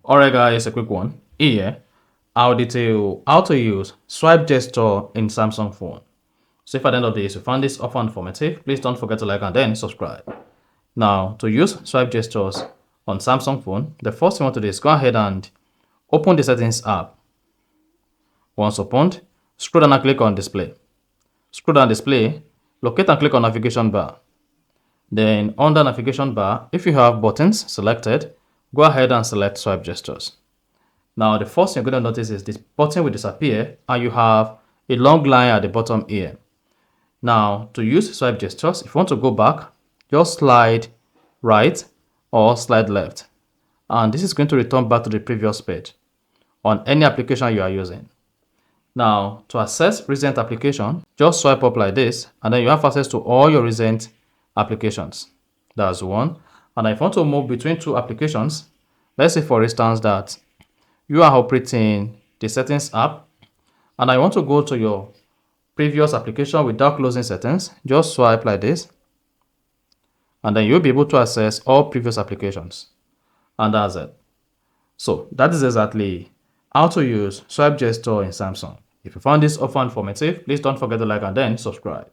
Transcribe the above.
Alright guys, a quick one. Here, I'll detail how to use swipe gesture in Samsung phone. So if at the end of this you found this offer informative, please don't forget to like and then subscribe. Now, to use swipe gestures on Samsung phone, the first thing you want to do is go ahead and open the settings app. Once opened, scroll down and click on display. Scroll down display, locate and click on navigation bar. Then under navigation bar, if you have buttons selected, go ahead and select swipe gestures. Now the first thing you're going to notice is this button will disappear and you have a long line at the bottom here. Now to use swipe gestures, if you want to go back, just slide right or slide left. And this is going to return back to the previous page on any application you are using. Now to access recent application, just swipe up like this and then you have access to all your recent applications. That's one. And if you want to move between two applications, let's say for instance that you are operating the settings app and I want to go to your previous application without closing settings, just swipe like this and then you'll be able to access all previous applications. And that's it. So that is exactly how to use swipe gesture in Samsung. If you found this offer informative, please don't forget to like and then subscribe.